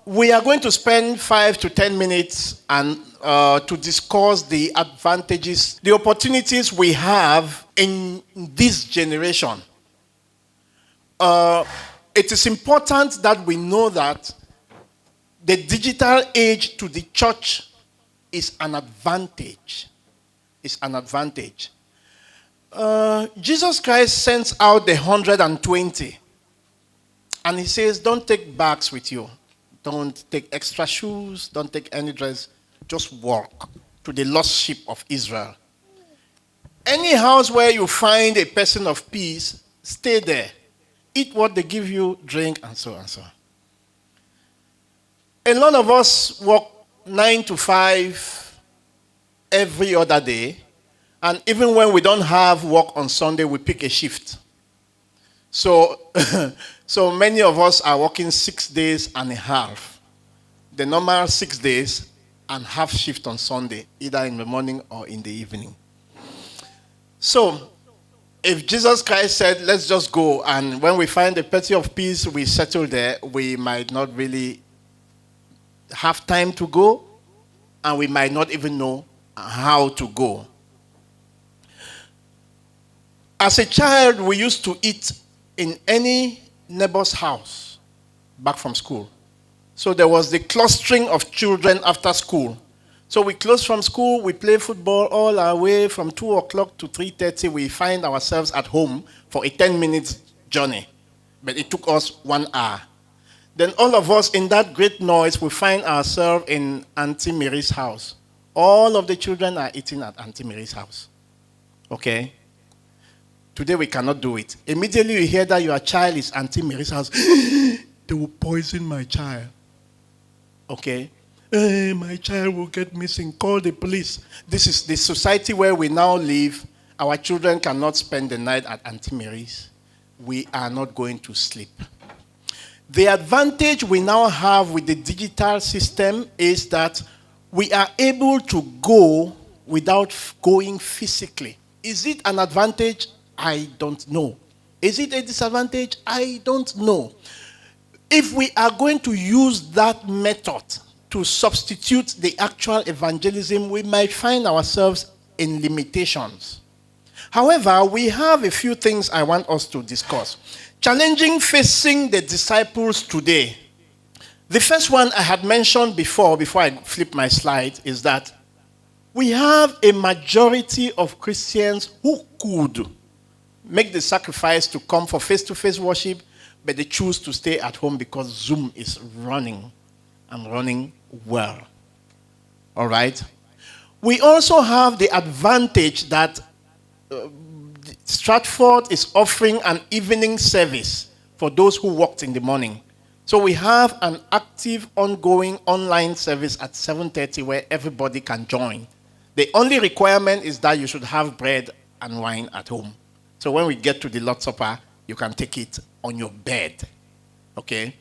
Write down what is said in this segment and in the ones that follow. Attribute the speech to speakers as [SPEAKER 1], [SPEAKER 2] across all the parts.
[SPEAKER 1] we are going to spend 5 to 10 minutes and to discuss the advantages, the opportunities we have in this generation. It is important that we know that the digital age to the church is an advantage. It's an advantage. Jesus Christ sends out the 120. And he says, don't take bags with you. Don't take extra shoes. Don't take any dress. Just walk to the lost sheep of Israel. Any house where you find a person of peace, stay there. Eat what they give you, drink, and so on and so on. A lot of us work 9 to 5 every other day. And even when we don't have work on Sunday, we pick a shift. So, so many of us are working 6 days and a half. The normal 6 days and half shift on Sunday, either in the morning or in the evening. So, if Jesus Christ said, let's just go, and when we find a person of peace, we settle there, we might not really have time to go, and we might not even know how to go. As a child, we used to eat in any neighbor's house back from school. So there was the clustering of children after school. So we close from school, we play football all our way from 2 o'clock to 3:30. We find ourselves at home for a 10-minute journey. But it took us 1 hour. Then all of us in that great noise, we find ourselves in Auntie Mary's house. All of the children are eating at Auntie Mary's house. Okay? Today we cannot do it. Immediately you hear that your child is Auntie Mary's house. They will poison my child. Okay? My child will get missing. Call the police. This is the society where we now live. Our children cannot spend the night at Auntie Mary's. We are not going to sleep. The advantage we now have with the digital system is that we are able to go without going physically. Is it an advantage? I don't know. Is it a disadvantage? I don't know. If we are going to use that method to substitute the actual evangelism, we might find ourselves in limitations. However, we have a few things I want us to discuss. Challenging facing the disciples today. The first one I had mentioned before I flip my slide, is that we have a majority of Christians who could make the sacrifice to come for face-to-face worship, but they choose to stay at home because Zoom is running and running well. All right? We also have the advantage that Stratford is offering an evening service for those who worked in the morning. So we have an active, ongoing online service at 7:30 where everybody can join. The only requirement is that you should have bread and wine at home. So when we get to the Lord's Supper, you can take it on your bed. Okay?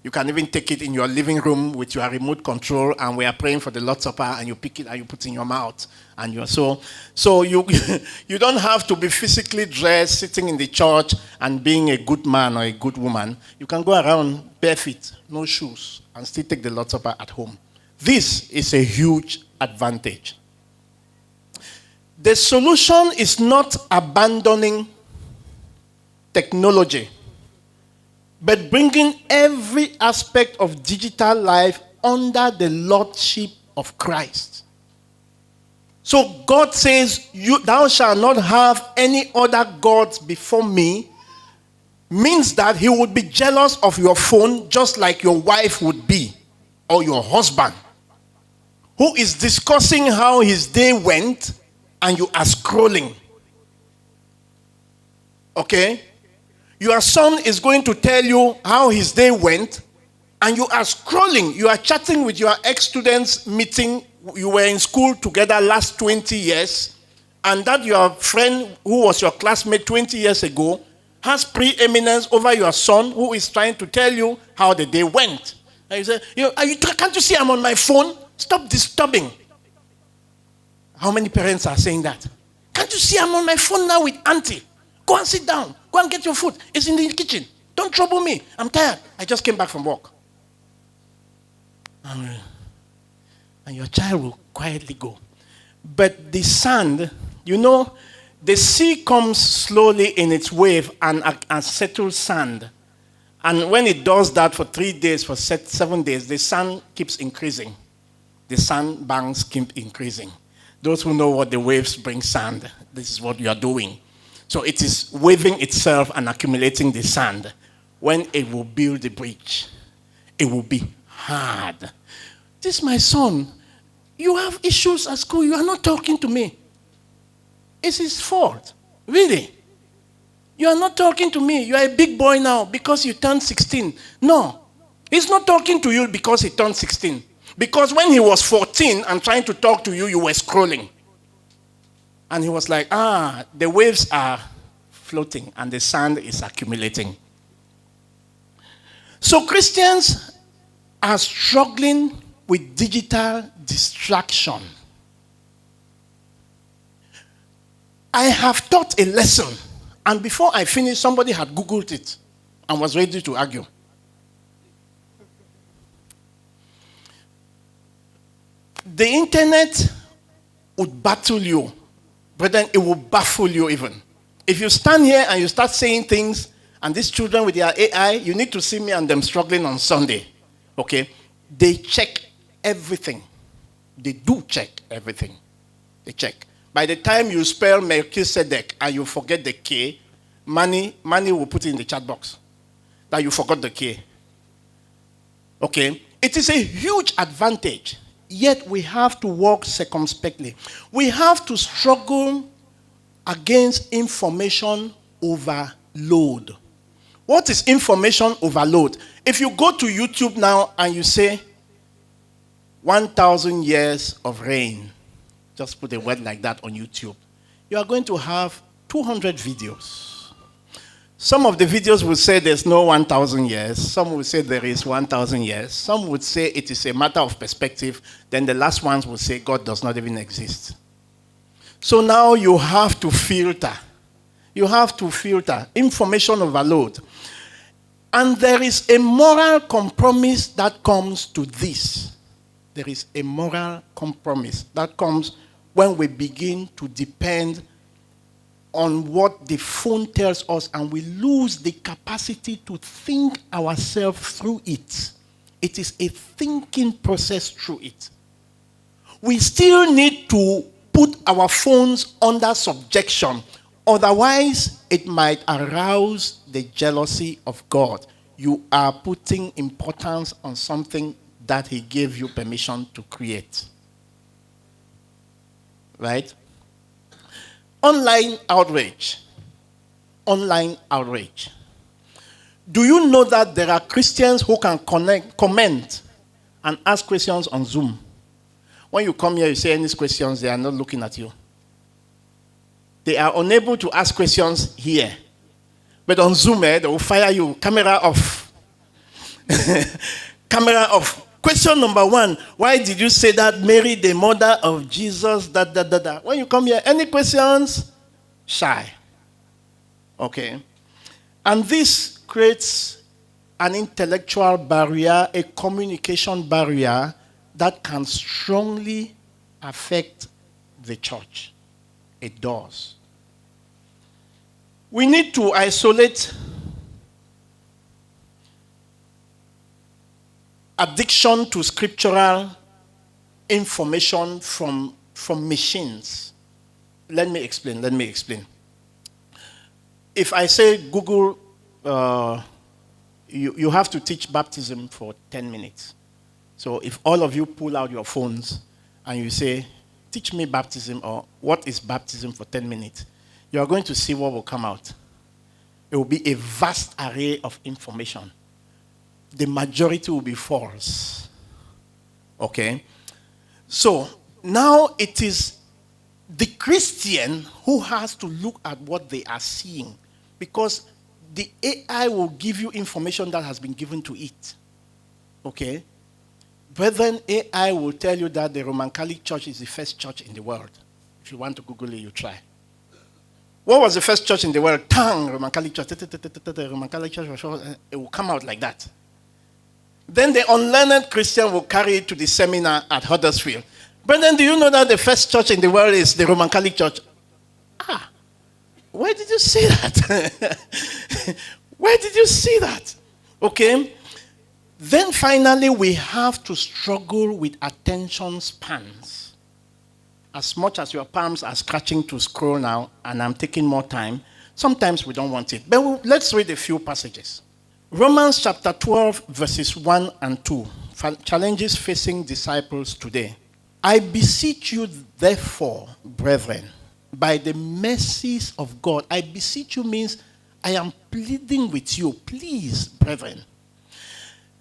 [SPEAKER 1] You can even take it in your living room with your remote control, and we are praying for the Lord's Supper, and you pick it and you put it in your mouth. And you're so you you don't have to be physically dressed, sitting in the church and being a good man or a good woman. You can go around barefoot, no shoes, and still take the Lord's Supper at home. This is a huge advantage. The solution is not abandoning technology, but bringing every aspect of digital life under the lordship of Christ. So God says, thou shalt not have any other gods before me, means that he would be jealous of your phone just like your wife would be, or your husband, who is discussing how his day went and you are scrolling. Okay? Your son is going to tell you how his day went, and you are scrolling. You are chatting with your ex-students meeting. You were in school together last 20 years, and that your friend who was your classmate 20 years ago has preeminence over your son who is trying to tell you how the day went. And you say, can't you see I'm on my phone? Stop disturbing. How many parents are saying that? Can't you see I'm on my phone now with auntie? Go and sit down. Go and get your food. It's in the kitchen. Don't trouble me. I'm tired. I just came back from work. And your child will quietly go. But the sand, the sea comes slowly in its wave and settles sand. And when it does that for 3 days, for 7 days, the sand keeps increasing. The sand banks keep increasing. Those who know what the waves bring sand, this is what you are doing. So it is waving itself and accumulating the sand. When it will build the bridge, it will be hard. This, my son, you have issues at school. You are not talking to me. It's his fault. Really. You are not talking to me. You are a big boy now because you turned 16. No. He's not talking to you because he turned 16. Because when he was 14 and trying to talk to you, you were scrolling. And he was like, the waves are floating and the sand is accumulating. So Christians are struggling with digital distraction. I have taught a lesson, and before I finished, somebody had Googled it and was ready to argue. The internet would battle you, but then it will baffle you even. If you stand here and you start saying things, and these children with their AI, you need to see me and them struggling on Sunday. Okay? They check everything. They do check everything. They check. By the time you spell Melchizedek and you forget the K, Manny will put it in the chat box that you forgot the K. Okay? It is a huge advantage, yet we have to walk circumspectly. We have to struggle against information overload. What is information overload? If you go to YouTube now and you say 1,000 years of reign, just put a word like that on YouTube, you are going to have 200 videos. Some of the videos will say there's no 1,000 years. Some will say there is 1,000 years. Some would say it is a matter of perspective. Then the last ones will say God does not even exist. So now you have to filter. You have to filter. Information overload. And there is a moral compromise that comes to this. There is a moral compromise that comes when we begin to depend on what the phone tells us and we lose the capacity to think ourselves through it. It is a thinking process through it. We still need to put our phones under subjection. Otherwise, it might arouse the jealousy of God. You are putting importance on something that He gave you permission to create. Right? Online outrage. Online outrage. Do you know that there are Christians who can comment and ask questions on Zoom? When you come here, you say any questions, they are not looking at you. They are unable to ask questions here. But on Zoom, they will fire you. Camera off. Camera off. Question number 1. Why did you say that Mary, the mother of Jesus, When you come here, any questions? Shy. Okay. And this creates an intellectual barrier, a communication barrier that can strongly affect the church. It does. We need to isolate addiction to scriptural information from machines. Let me explain. If I say Google, you have to teach baptism for 10 minutes. So if all of you pull out your phones and you say, teach me baptism or what is baptism for 10 minutes, you are going to see what will come out. It will be a vast array of information. The majority will be false. Okay? So now it is the Christian who has to look at what they are seeing, because the AI will give you information that has been given to it. Okay? Brethren, AI will tell you that the Roman Catholic Church is the first church in the world. If you want to Google it, you try. What was the first church in the world? Roman Catholic Church. Roman Catholic Church. It will come out like that. Then the unlearned Christian will carry it to the seminar at Huddersfield. Brethren, do you know that the first church in the world is the Roman Catholic Church? Where did you see that? Where did you see that? Okay. Then finally, we have to struggle with attention spans. As much as your palms are scratching to scroll now, and I'm taking more time, sometimes we don't want it. But let's read a few passages. Romans chapter 12, verses 1 and 2. Challenges facing disciples today. I beseech you, therefore, brethren, by the mercies of God. I beseech you means I am pleading with you, please, brethren,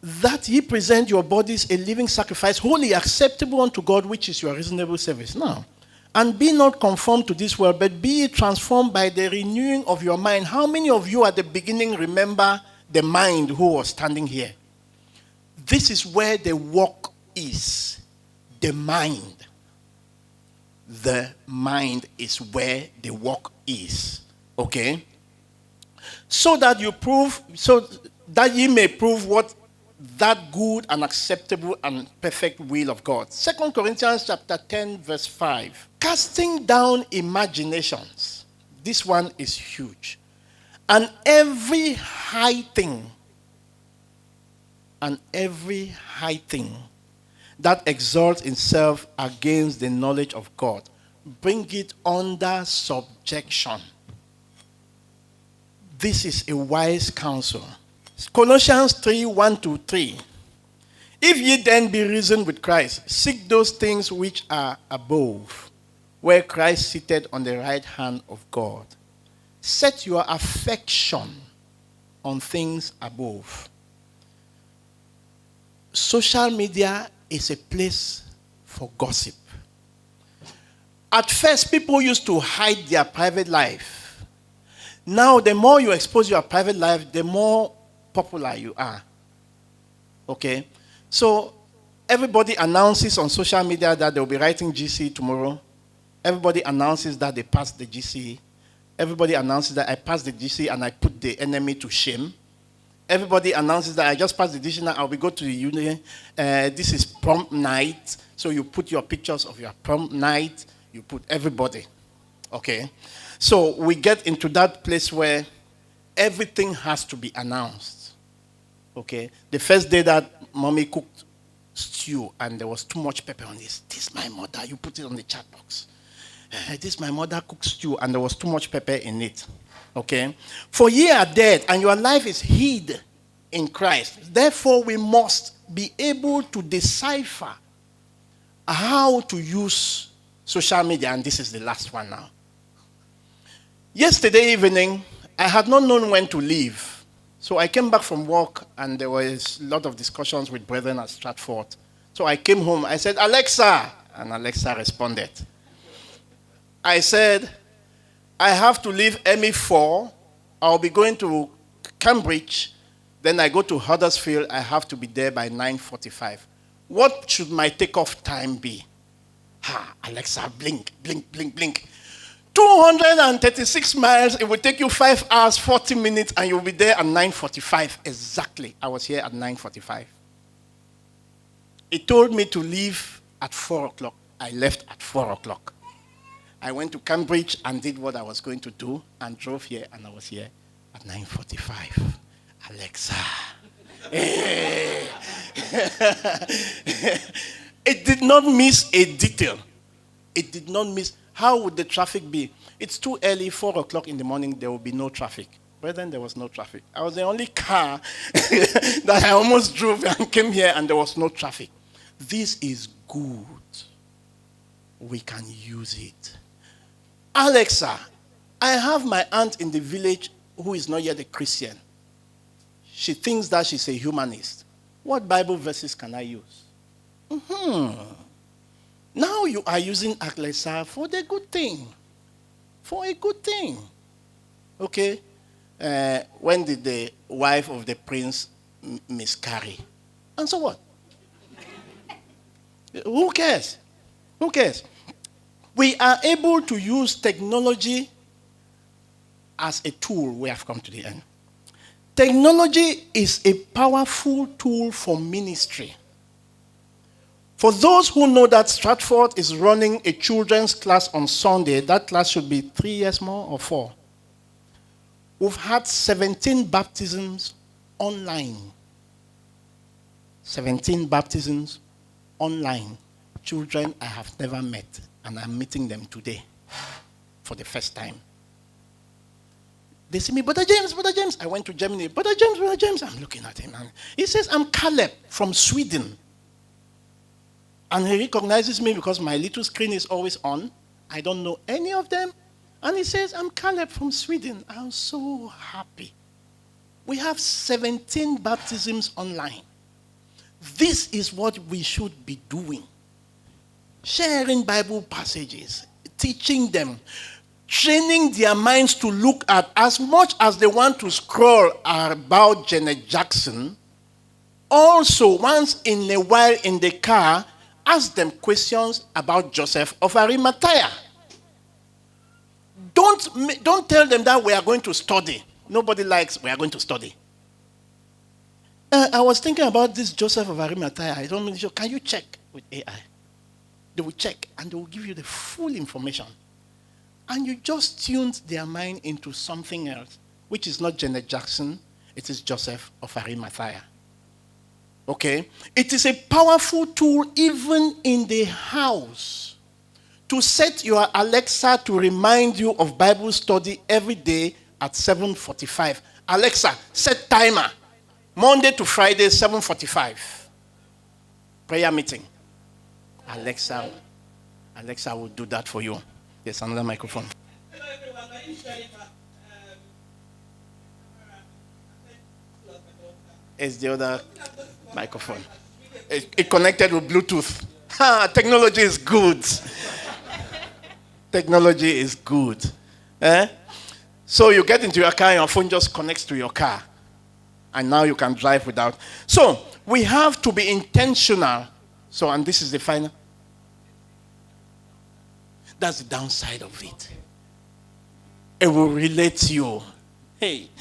[SPEAKER 1] that ye present your bodies a living sacrifice, wholly acceptable unto God, which is your reasonable service. Now, and be not conformed to this world, but be ye transformed by the renewing of your mind. How many of you at the beginning remember the mind who was standing here? This is where the work is. The mind. The mind is where the work is. Okay? So that ye may prove what that good and acceptable and perfect will of God. 2 Corinthians chapter 10, verse 5. Casting down imaginations. This one is huge. And every high thing that exalts itself against the knowledge of God, bring it under subjection. This is a wise counsel. Colossians 3, 1-3. If ye then be risen with Christ, seek those things which are above, where Christ seated on the right hand of God. Set your affection on things above. Social media is a place for gossip. At first, people used to hide their private life. Now, the more you expose your private life, the more popular you are. Okay? So, everybody announces on social media that they'll be writing GC tomorrow. Everybody announces that they passed the GC. Everybody announces that I passed the GC and I put the enemy to shame. Everybody announces that I just passed the GC, now I'll be go to the union. This is prom night. So you put your pictures of your prom night. You put everybody. Okay? So we get into that place where everything has to be announced. Okay? The first day that mommy cooked stew and there was too much pepper on this. This is my mother. You put it on the chat box. This is my mother cooked stew and there was too much pepper in it. Okay? For ye are dead and your life is hid in Christ. Therefore we must be able to decipher how to use social media. And this is the last one now. Yesterday evening, I had not known when to leave. So I came back from work and there was a lot of discussions with brethren at Stratford. So I came home. I said, Alexa. And Alexa responded. I said, I have to leave ME4. I'll be going to Cambridge. Then I go to Huddersfield. I have to be there by 9:45. What should my takeoff time be? Alexa, blink, blink, blink, blink. 236 miles. It will take you 5 hours, 40 minutes, and you'll be there at 9:45. Exactly. I was here at 9:45. It told me to leave at 4 o'clock. I left at 4 o'clock. I went to Cambridge and did what I was going to do and drove here, and I was here at 9:45. Alexa. It did not miss a detail. It did not miss. How would the traffic be? It's too early, 4 o'clock in the morning, there will be no traffic. But then there was no traffic. I was the only car that I almost drove and came here and there was no traffic. This is good. We can use it. Alexa, I have my aunt in the village who is not yet a Christian. She thinks that she's a humanist. What Bible verses can I use? Now you are using Alexa for the good thing. For a good thing. Okay? When did the wife of the prince miscarry? And so what? Who cares? Who cares? We are able to use technology as a tool. We have come to the end. Technology is a powerful tool for ministry. For those who know that Stratford is running a children's class on Sunday, that class should be 3 years more or 4. We've had 17 baptisms online. 17 baptisms online. Children I have never met, and I'm meeting them today for the first time. They see me, Brother James. I went to Germany. Brother James. I'm looking at him. And he says, I'm Caleb from Sweden. And he recognizes me because my little screen is always on. I don't know any of them. And he says, I'm Caleb from Sweden. I'm so happy. We have 17 baptisms online. This is what we should be doing. Sharing Bible passages, teaching them, training their minds to look at, as much as they want to scroll about Janet Jackson, also once in a while in the car, ask them questions about Joseph of Arimathea. Don't tell them that we are going to study. Nobody likes we are going to study. I was thinking about this Joseph of Arimathea. I don't know, can you check with AI? They will check and they will give you the full information. And you just tuned their mind into something else, which is not Janet Jackson, it is Joseph of Arimathea. Okay? It is a powerful tool even in the house to set your Alexa to remind you of Bible study every day at 7:45. Alexa, set timer. Monday to Friday, 7:45. Prayer meeting. Alexa will do that for you. There's another microphone.
[SPEAKER 2] Hello everyone, my name is Jennifer.
[SPEAKER 1] It's the other microphone. It connected with Bluetooth. Technology is good. Technology is good. So you get into your car, your phone just connects to your car. And now you can drive without. So we have to be intentional. So, and this is the final. That's the downside of it. It will relate to you. Hey,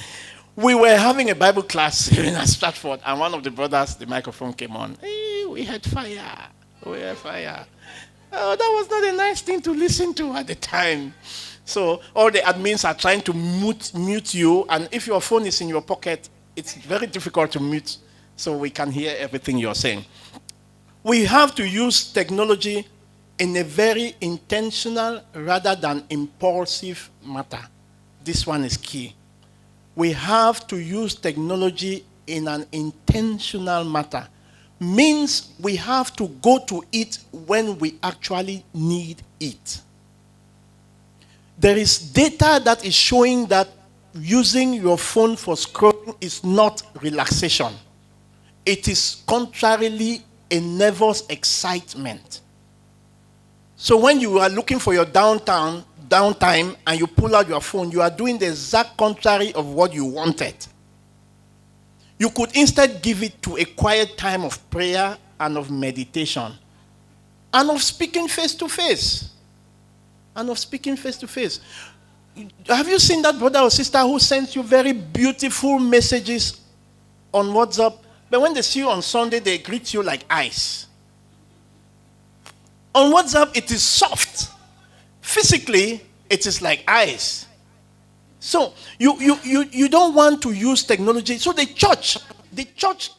[SPEAKER 1] we were having a Bible class in Stratford, and one of the brothers, the microphone came on. Hey, we had fire. Oh, that was not a nice thing to listen to at the time. So all the admins are trying to mute you, and if your phone is in your pocket, it's very difficult to mute, so we can hear everything you're saying. We have to use technology in a very intentional rather than impulsive matter. This one is key. We have to use technology in an intentional matter. Means we have to go to it when we actually need it. There is data that is showing that using your phone for scrolling is not relaxation. It is contrarily a nervous excitement. So when you are looking for your downtime and you pull out your phone, you are doing the exact contrary of what you wanted. You could instead give it to a quiet time of prayer and of meditation and of speaking face to face. Have you seen that brother or sister who sends you very beautiful messages on WhatsApp, but when they see you on Sunday, they greet you like ice? On WhatsApp, it is soft. Physically, it is like ice. So you don't want to use technology. So the church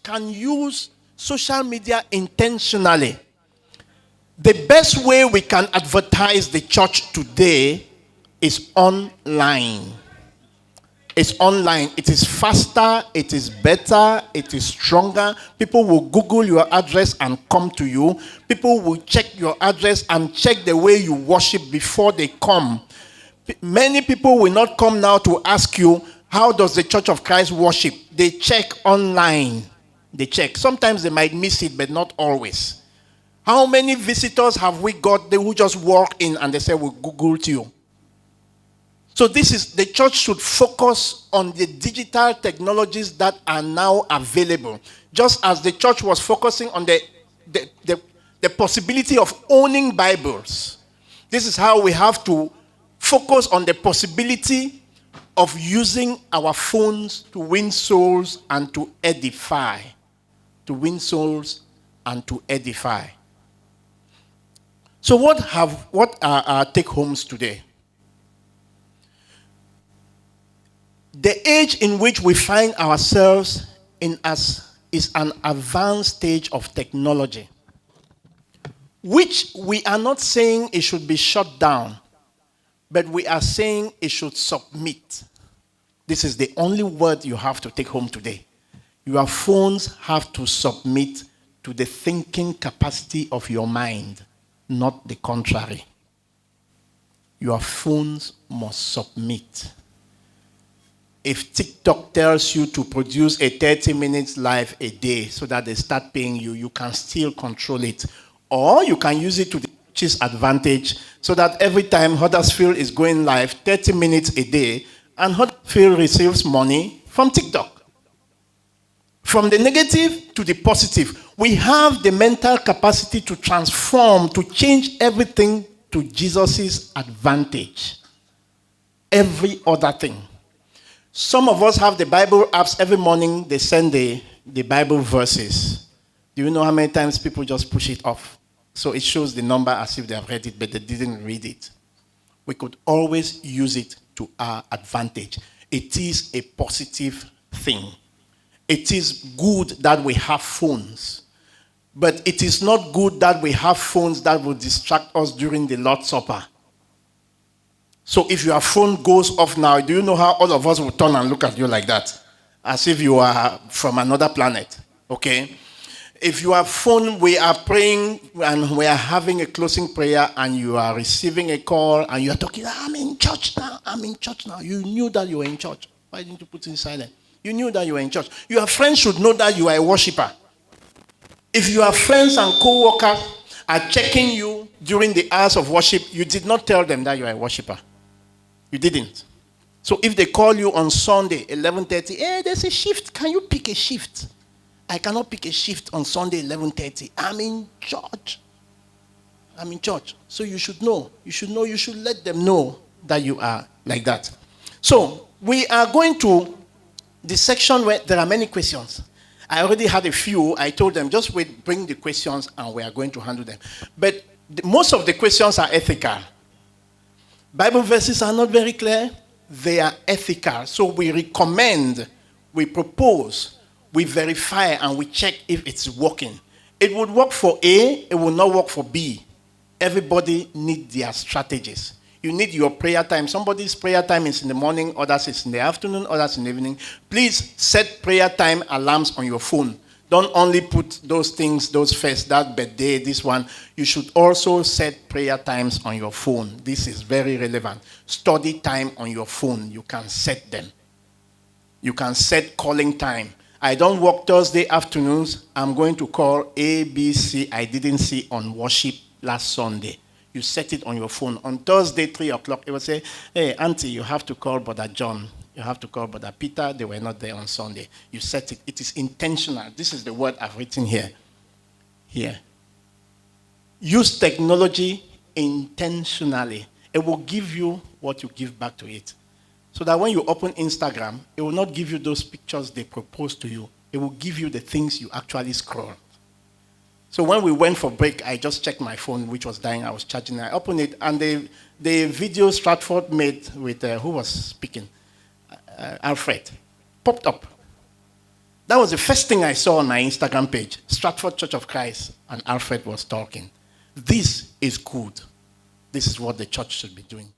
[SPEAKER 1] can use social media intentionally. The best way we can advertise the church today is online. It's online. It is faster, it is better, it is stronger. People will Google your address and come to you. People will check your address and check the way you worship before they come. Many people will not come now to ask you, how does the Church of Christ worship? They check online. They check. Sometimes they might miss it, but not always. How many visitors have we got who just walk in and they say, we Googled you? So the church should focus on the digital technologies that are now available. Just as the church was focusing on the possibility of owning Bibles. This is how we have to focus on the possibility of using our phones to win souls and to edify. To win souls and to edify. So what are our take-homes today? The age in which we find ourselves is an advanced stage of technology, which we are not saying it should be shut down, but we are saying it should submit. This is the only word you have to take home today. Your phones have to submit to the thinking capacity of your mind, not the contrary. Your phones must submit. If TikTok tells you to produce a 30 minutes live a day so that they start paying you, you can still control it. Or you can use it to the church's advantage so that every time Huddersfield is going live 30 minutes a day, and Huddersfield receives money from TikTok. From the negative to the positive, we have the mental capacity to transform, to change everything to Jesus' advantage. Every other thing. Some of us have the Bible apps every morning, they send the Bible verses. Do you know how many times people just push it off? So it shows the number as if they have read it, but they didn't read it. We could always use it to our advantage. It is a positive thing. It is good that we have phones. But it is not good that we have phones that will distract us during the Lord's Supper. So if your phone goes off now, do you know how all of us will turn and look at you like that? As if you are from another planet. Okay? If your phone, we are praying and we are having a closing prayer and you are receiving a call and you are talking, I'm in church now. You knew that you were in church. Why didn't you put it in silent? You knew that you were in church. Your friends should know that you are a worshiper. If your friends and co-workers are checking you during the hours of worship, you did not tell them that you are a worshiper. You didn't. So if they call you on Sunday, 11:30, hey, there's a shift. Can you pick a shift? I cannot pick a shift on Sunday, 11:30. I'm in church. So you should know. You should let them know that you are like that. So we are going to the section where there are many questions. I already had a few. I told them, just wait, bring the questions and we are going to handle them. But most of the questions are ethical. Bible verses are not very clear. They are ethical. So we recommend, we propose, we verify, and we check if it's working. It would work for A, it will not work for B. Everybody needs their strategies. You need your prayer time. Somebody's prayer time is in the morning, others is in the afternoon, others in the evening. Please set prayer time alarms on your phone. Don't only put those things, those first, that birthday, this one. You should also set prayer times on your phone. This is very relevant. Study time on your phone. You can set them. You can set calling time. I don't work Thursday afternoons. I'm going to call A, B, C. I didn't see on worship last Sunday. You set it on your phone. On Thursday, 3 o'clock, it will say, hey, Auntie, you have to call Brother John. You have to call Brother Peter. They were not there on Sunday. You set it. It is intentional. This is the word I've written here. Here. Use technology intentionally. It will give you what you give back to it. So that when you open Instagram, it will not give you those pictures they propose to you. It will give you the things you actually scroll. So when we went for break, I just checked my phone, which was dying. I was charging it. I opened it, and the video Stratford made with, who was speaking? Alfred, popped up. That was the first thing I saw on my Instagram page. Stratford Church of Christ, and Alfred was talking. This is good. This is what the church should be doing.